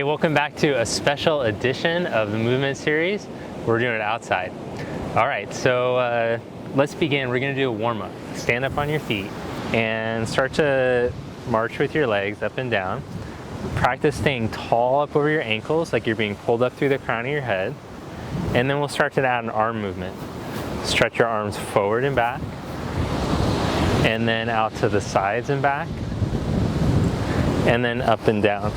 welcome back to a special edition of the movement series. We're doing it outside. All right, so let's begin. We're gonna do a warm-up. Stand up on your feet and start to march with your legs up and down. Practice staying tall up over your ankles like you're being pulled up through the crown of your head. And then we'll start to add an arm movement. Stretch your arms forward and back, and then out to the sides and back, and then up and down.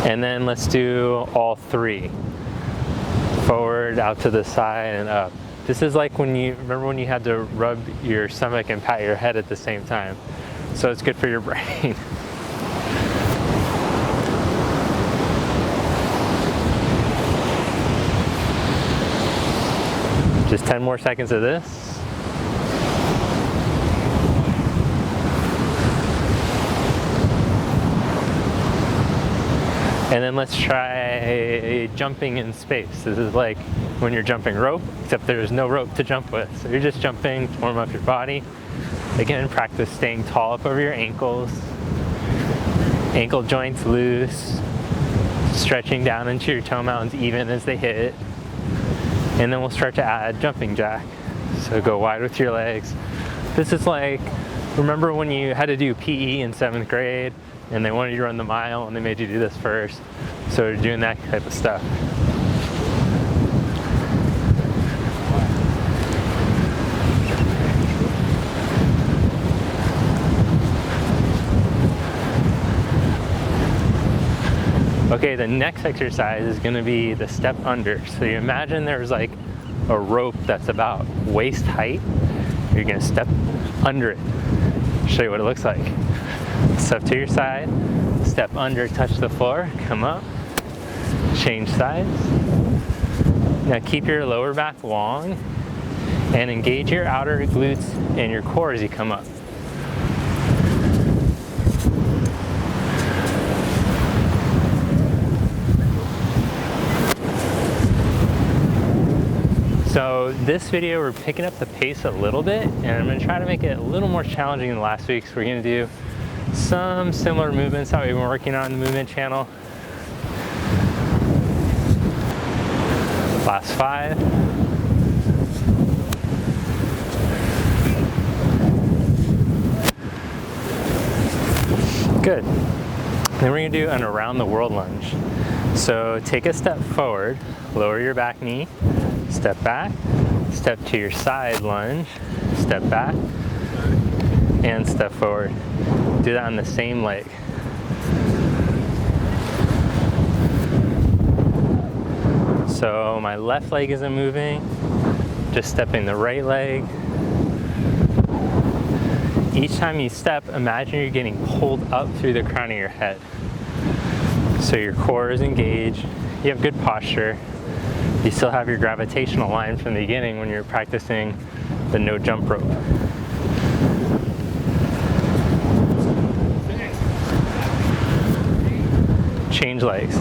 And then let's do all three. Forward, out to the side, and up. This is like when you, remember when you had to rub your stomach and pat your head at the same time. So it's good for your brain. Just 10 more seconds of this. And then let's try jumping in space. This is like when you're jumping rope, except there's no rope to jump with. So you're just jumping to warm up your body. Again, practice staying tall up over your ankles. Ankle joints loose. Stretching down into your toe mountains even as they hit. And then we'll start to add jumping jack. So go wide with your legs. This is like, remember when you had to do PE in 7th grade and they wanted you to run the mile and they made you do this first? So you're doing that type of stuff. Okay, the next exercise is gonna be the step under. So you imagine there's like a rope that's about waist height. You're gonna step under it. Show you what it looks like. Step to your side, step under, touch the floor, come up, change sides. Now keep your lower back long and engage your outer glutes and your core as you come up. So this video, we're picking up the pace a little bit, and I'm gonna try to make it a little more challenging than last week. So we're gonna do some similar movements that we've been working on in the movement channel. Last 5. Good. Then we're gonna do an around the world lunge. So take a step forward, lower your back knee, step back, step to your side lunge, step back, and step forward. Do that on the same leg. So my left leg isn't moving, just stepping the right leg. Each time you step, imagine you're getting pulled up through the crown of your head. So your core is engaged, you have good posture. You still have your gravitational line from the beginning when you're practicing the no jump rope. Change legs.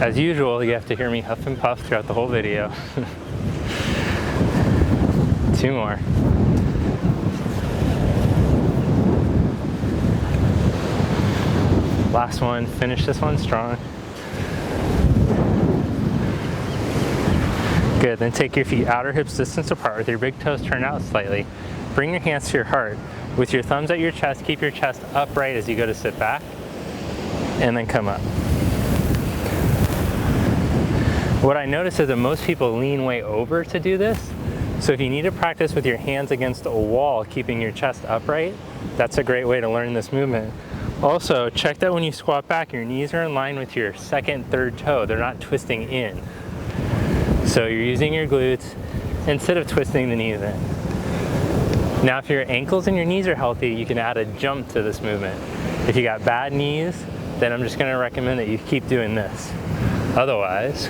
As usual, you have to hear me huff and puff throughout the whole video. 2 more. Last one, finish this one strong. Good, then take your feet outer hips distance apart with your big toes turned out slightly. Bring your hands to your heart. With your thumbs at your chest, keep your chest upright as you go to sit back, and then come up. What I notice is that most people lean way over to do this. So if you need to practice with your hands against a wall, keeping your chest upright, that's a great way to learn this movement. Also, check that when you squat back, your knees are in line with your second, third toe. They're not twisting in. So you're using your glutes instead of twisting the knees in. Now, if your ankles and your knees are healthy, you can add a jump to this movement. If you got bad knees, then I'm just gonna recommend that you keep doing this. Otherwise,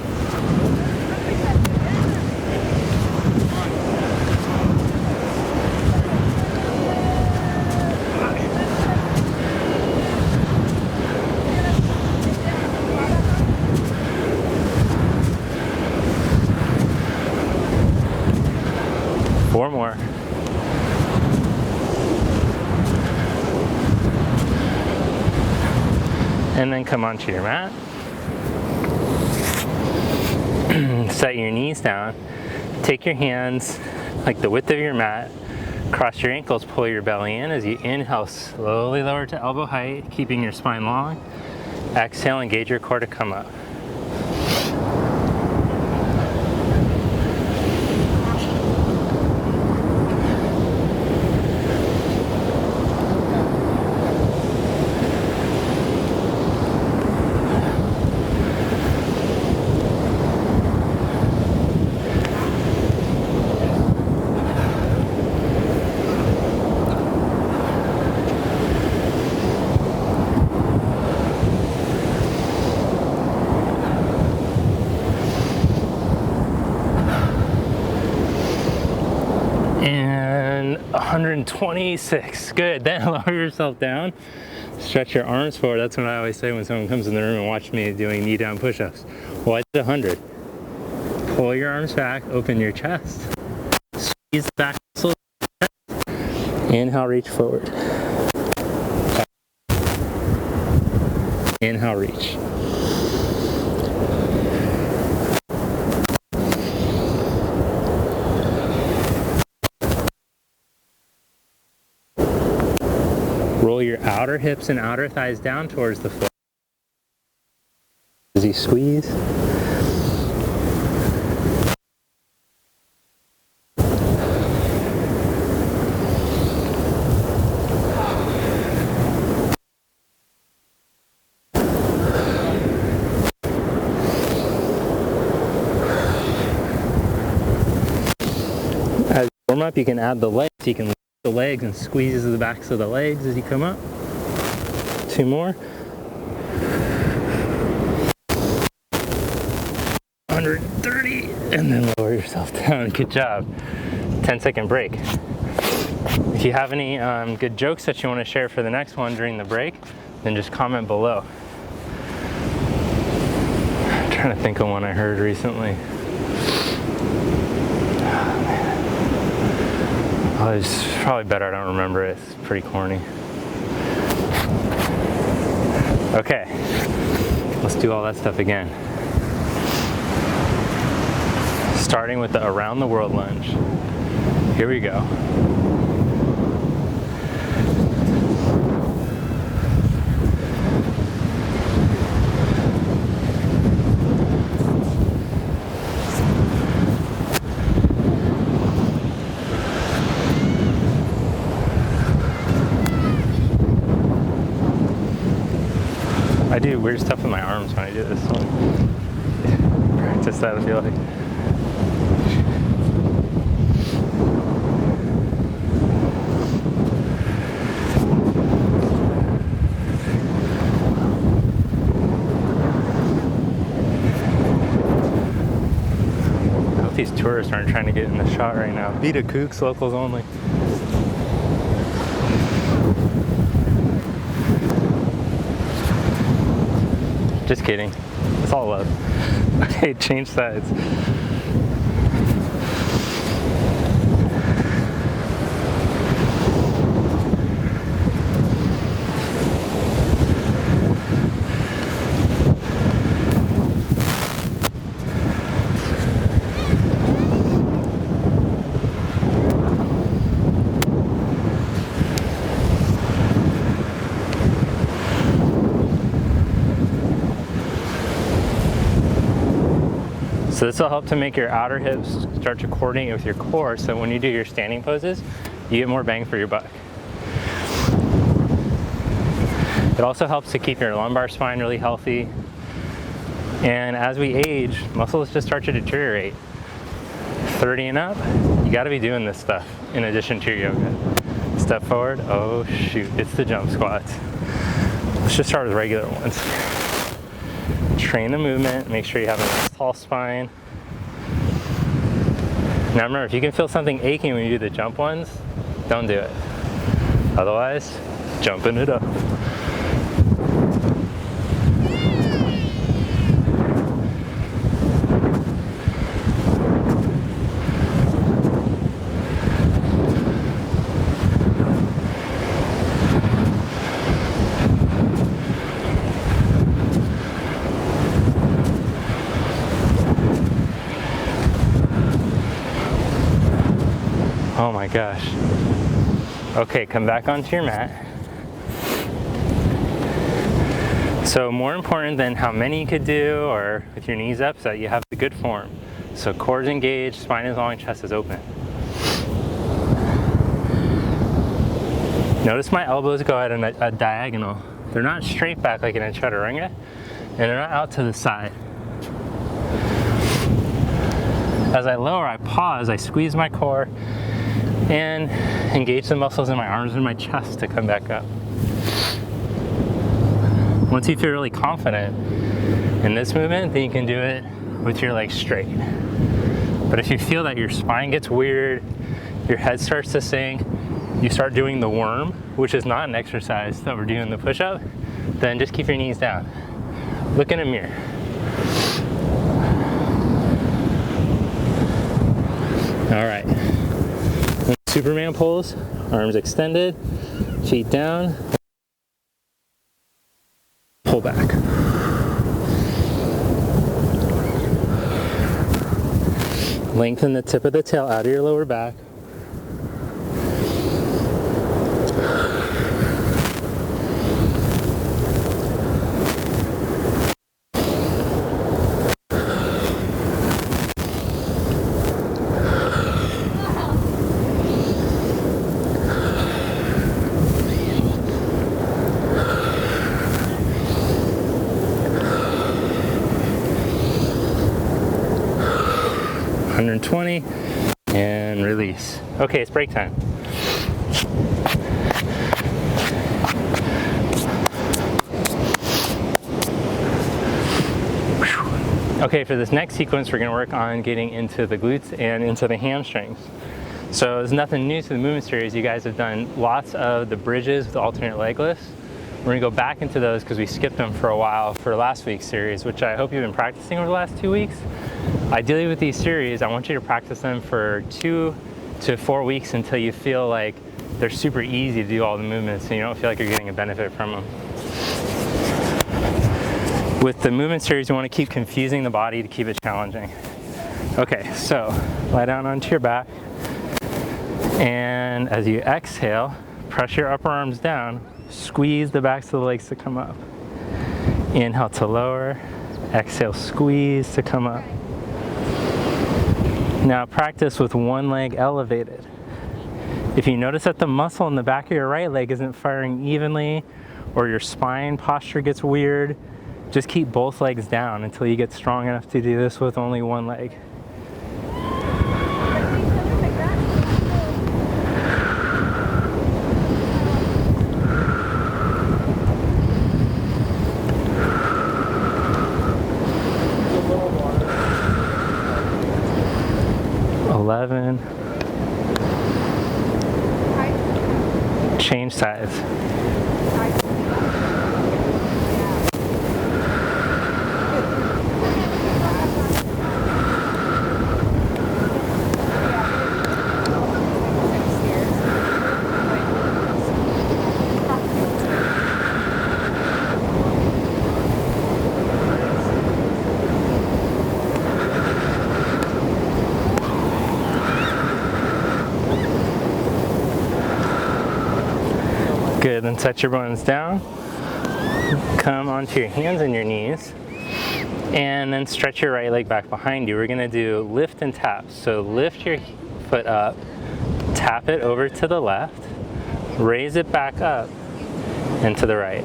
4 more. And then come onto your mat. Set your knees down. Take your hands like the width of your mat. Cross your ankles, pull your belly in. As you inhale, slowly lower to elbow height, keeping your spine long. Exhale, engage your core to come up. And 126, good. Then lower yourself down, stretch your arms forward. That's what I always say when someone comes in the room and watch me doing knee down push-ups. Why 100? Pull your arms back, open your chest, squeeze the back muscles. Inhale, reach forward. Inhale, reach. Roll your outer hips and outer thighs down towards the floor. As you squeeze. As you warm up, you can add the legs. You can lift the legs and squeeze the backs of the legs as you come up. 2 more. 130, and then lower yourself down. Good job. 10-second break. If you have any good jokes that you want to share for the next one during the break, then just comment below. I'm trying to think of one I heard recently. Oh, it's probably better I don't remember it. It's pretty corny. Okay, let's do all that stuff again. Starting with the around the world lunge. Here we go. I do weird stuff with my arms when I do this. Practice that, I feel like. I hope these tourists aren't trying to get in the shot right now. Vita Kooks, locals only. Just kidding. It's all love. Okay, change sides. So this will help to make your outer hips start to coordinate with your core, so when you do your standing poses, you get more bang for your buck. It also helps to keep your lumbar spine really healthy. And as we age, muscles just start to deteriorate. 30 and up, you gotta be doing this stuff in addition to your yoga. Step forward, oh shoot, it's the jump squats. Let's just start with regular ones. Train the movement, make sure you have a nice tall spine. Now remember, if you can feel something aching when you do the jump ones, don't do it. Otherwise, jumping it up. Oh my gosh. Okay, come back onto your mat. So more important than how many you could do or with your knees up is that you have the good form. So core is engaged, spine is long, chest is open. Notice my elbows go at a diagonal. They're not straight back like in a chaturanga, and they're not out to the side. As I lower, I pause, I squeeze my core, and engage the muscles in my arms and my chest to come back up. Once you feel really confident in this movement, then you can do it with your legs straight. But if you feel that your spine gets weird, your head starts to sink, you start doing the worm, which is not an exercise that we're doing the push-up, then just keep your knees down. Look in a mirror. All right. Superman pose, arms extended, feet down, pull back. Lengthen the tip of the tail out of your lower back. And release. Okay, it's break time. Okay, for this next sequence, we're going to work on getting into the glutes and into the hamstrings. So there's nothing new to the movement series. You guys have done lots of the bridges with alternate leg lifts. We're going to go back into those because we skipped them for a while for last week's series, which I hope you've been practicing over the last 2 weeks. Ideally with these series, I want you to practice them for 2 to 4 weeks until you feel like they're super easy to do all the movements and you don't feel like you're getting a benefit from them. With the movement series, you want to keep confusing the body to keep it challenging. Okay, so lie down onto your back, and as you exhale, press your upper arms down, squeeze the backs of the legs to come up. Inhale to lower, exhale, squeeze to come up. Now practice with one leg elevated. If you notice that the muscle in the back of your right leg isn't firing evenly, or your spine posture gets weird, just keep both legs down until you get strong enough to do this with only one leg. Change sides. Good, then set your bones down. Come onto your hands and your knees. And then stretch your right leg back behind you. We're gonna do lift and tap. So lift your foot up, tap it over to the left, raise it back up and to the right.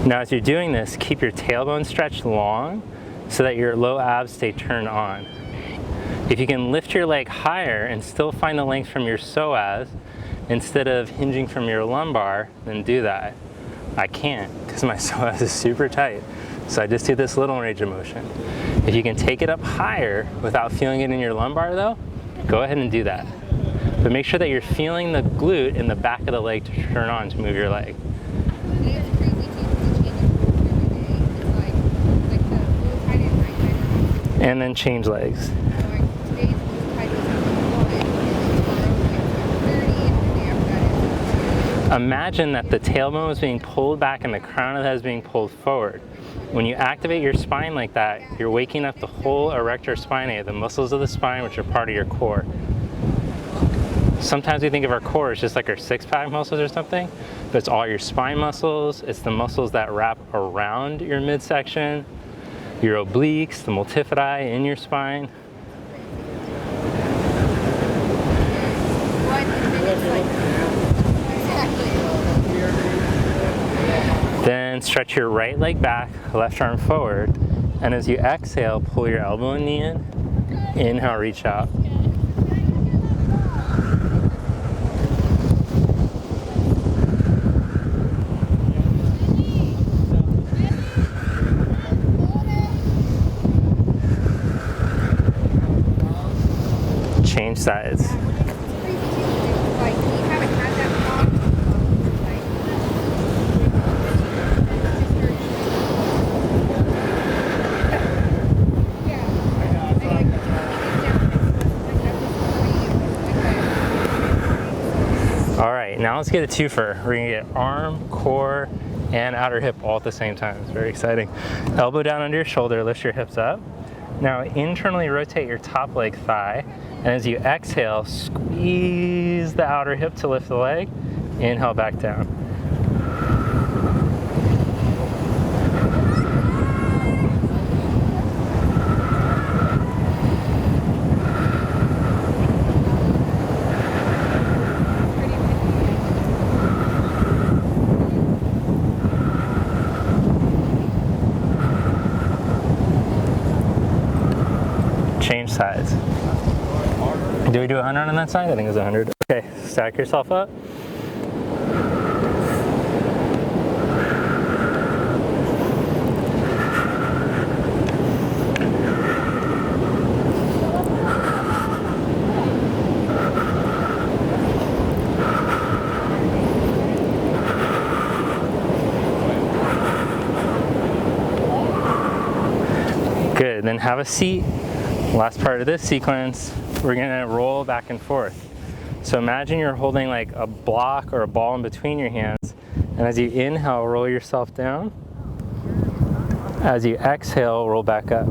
Now as you're doing this, keep your tailbone stretched long so that your low abs stay turned on. If you can lift your leg higher and still find the length from your psoas, instead of hinging from your lumbar, then do that. I can't because my psoas is super tight. So I just do this little range of motion. If you can take it up higher without feeling it in your lumbar though, go ahead and do that. But make sure that you're feeling the glute in the back of the leg to turn on to move your leg. And then change legs. Imagine that the tailbone is being pulled back and the crown of the head is being pulled forward. When you activate your spine like that, you're waking up the whole erector spinae, the muscles of the spine, which are part of your core. Sometimes we think of our core as just like our six-pack muscles or something, but it's all your spine muscles. It's the muscles that wrap around your midsection, your obliques, the multifidi in your spine. Then stretch your right leg back, left arm forward, and as you exhale, pull your elbow and knee in. Inhale, reach out. Change sides. All right, now let's get a twofer. We're gonna get arm, core, and outer hip all at the same time. It's very exciting. Elbow down under your shoulder, lift your hips up. Now internally rotate your top leg thigh, and as you exhale, squeeze the outer hip to lift the leg. Inhale back down. Change sides. Do we do 100 on that side? I think it's 100. Okay, stack yourself up. Good, then have a seat. Last part of this sequence, we're gonna roll back and forth. So imagine you're holding like a block or a ball in between your hands, and as you inhale, roll yourself down. As you exhale, roll back up.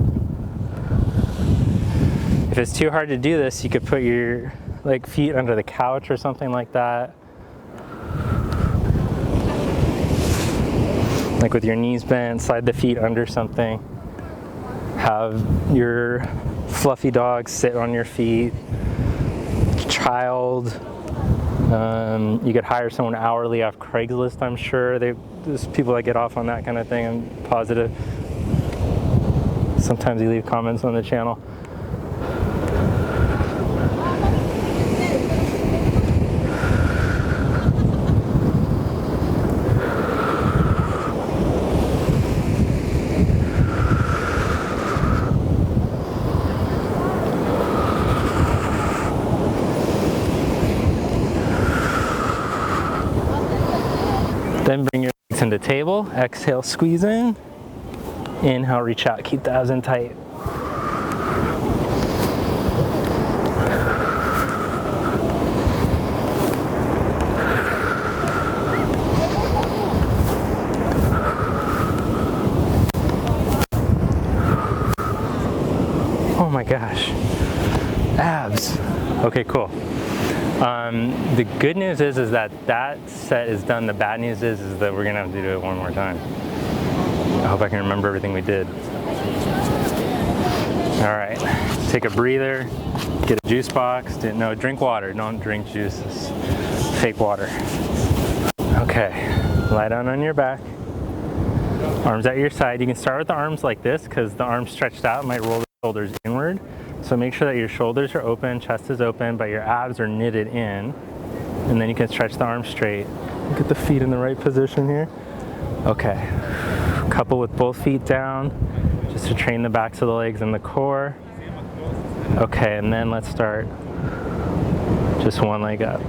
If it's too hard to do this, you could put your feet under the couch or something like that. Like with your knees bent, slide the feet under something. Have your fluffy dog sit on your feet. Child. You could hire someone hourly off Craigslist, I'm sure. There's people that get off on that kind of thing, I'm positive. Sometimes you leave comments on the channel. Then bring your legs into table. Exhale, squeeze in. Inhale, reach out. Keep the abs in tight. Oh my gosh. Abs. Okay, cool. The good news is that set is done. The bad news is that we're gonna have to do it one more time. I hope I can remember everything we did. All right, take a breather, get a juice box. No, drink water, don't drink juices. Fake water. Okay, lie down on your back. Arms at your side. You can start with the arms like this because the arms stretched out might roll the shoulders inward. So make sure that your shoulders are open, chest is open, but your abs are knitted in. And then you can stretch the arms straight. Get the feet in the right position here. Okay. Couple with both feet down, just to train the backs of the legs and the core. Okay, and then let's start just one leg up.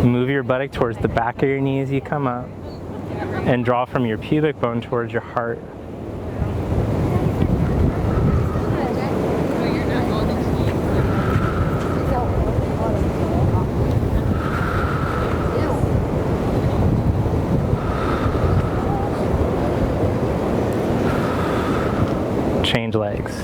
Move your buttock towards the back of your knee as you come up, and draw from your pubic bone towards your heart. change legs.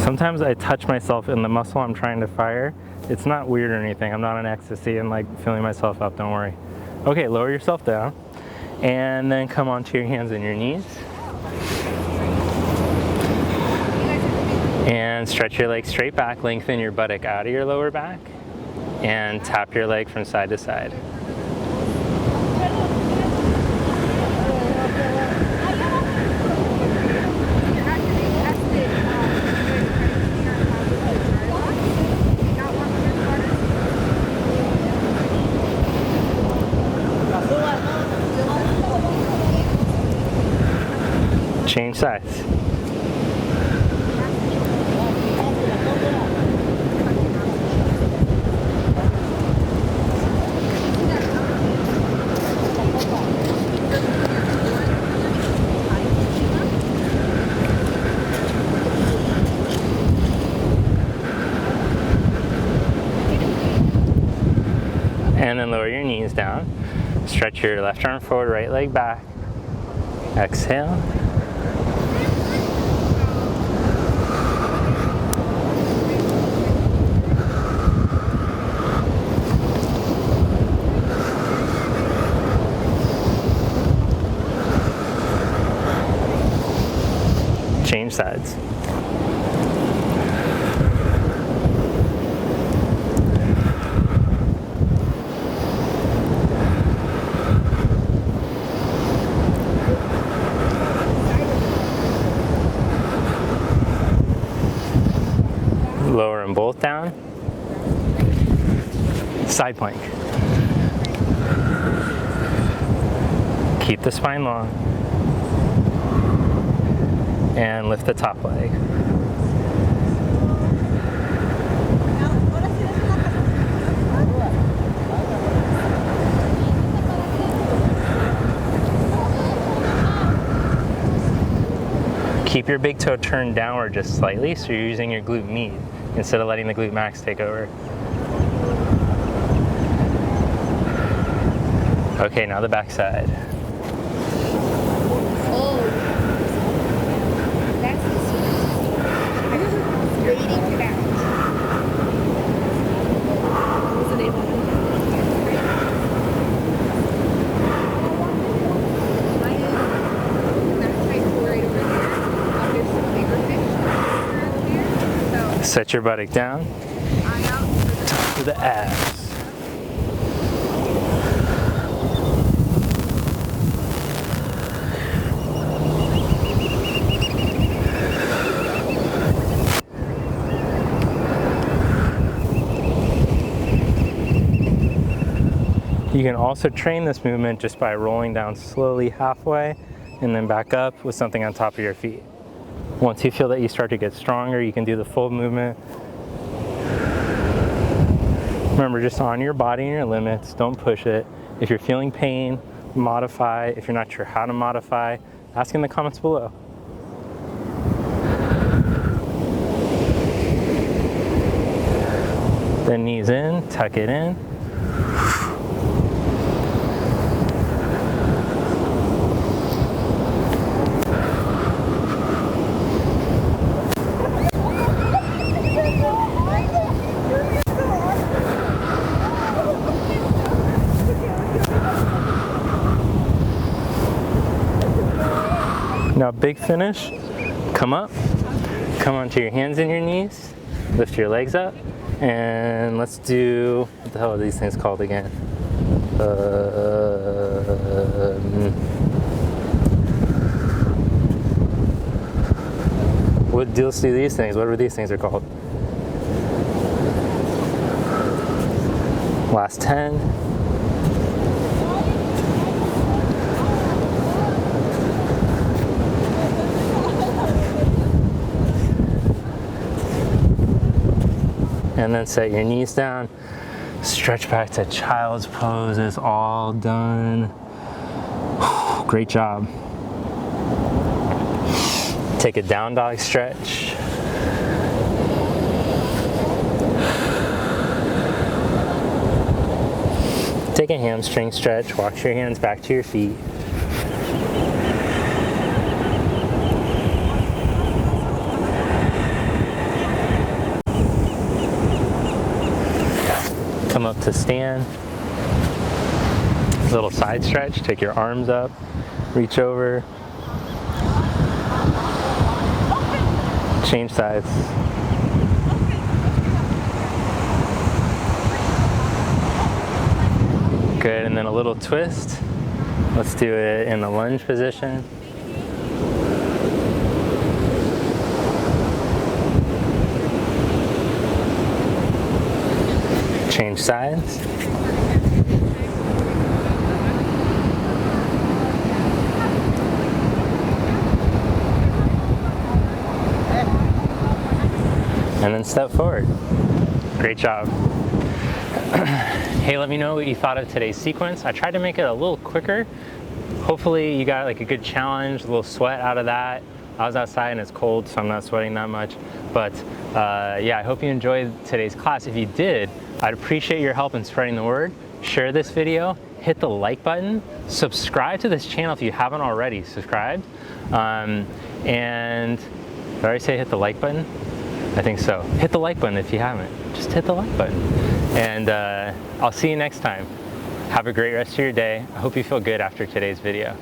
Sometimes I touch myself in the muscle I'm trying to fire. It's not weird or anything. I'm not on ecstasy and like feeling myself up, don't worry. Okay, lower yourself down and then come onto your hands and your knees. And stretch your legs straight back, lengthen your buttock out of your lower back and tap your leg from side to side. Change sides. And then lower your knees down. Stretch your left arm forward, right leg back. Exhale. Change sides. Lower them both down. Side plank. Keep the spine long. And lift the top leg. Keep your big toe turned downward just slightly, so you're using your glute med instead of letting the glute max take over. Okay, now the back side. Set your buttock down, top to the abs. You can also train this movement just by rolling down slowly halfway and then back up with something on top of your feet. Once you feel that you start to get stronger, you can do the full movement. Remember, just on your body and your limits, don't push it. If you're feeling pain, modify. If you're not sure how to modify, ask in the comments below. Then knees in, tuck it in. Now big finish, come up, come onto your hands and your knees, lift your legs up, and let's do, what the hell are these things called again? Let's do these things, whatever these things are called. Last 10. and then set your knees down. Stretch back to child's pose. It's all done. Great job. Take a down dog stretch. Take a hamstring stretch. Walk your hands back to your feet. Come up to stand. Little side stretch. Take your arms up. Reach over. Change sides. Good, and then a little twist. Let's do it in the lunge position. Change sides. And then step forward. Great job. Hey, let me know what you thought of today's sequence. I tried to make it a little quicker. Hopefully you got like a good challenge, a little sweat out of that. I was outside and it's cold, so I'm not sweating that much. But yeah, I hope you enjoyed today's class. If you did, I'd appreciate your help in spreading the word. Share this video, hit the like button, subscribe to this channel if you haven't already subscribed. And did I already say hit the like button? I think so. Hit the like button if you haven't. Just hit the like button. And I'll see you next time. Have a great rest of your day. I hope you feel good after today's video.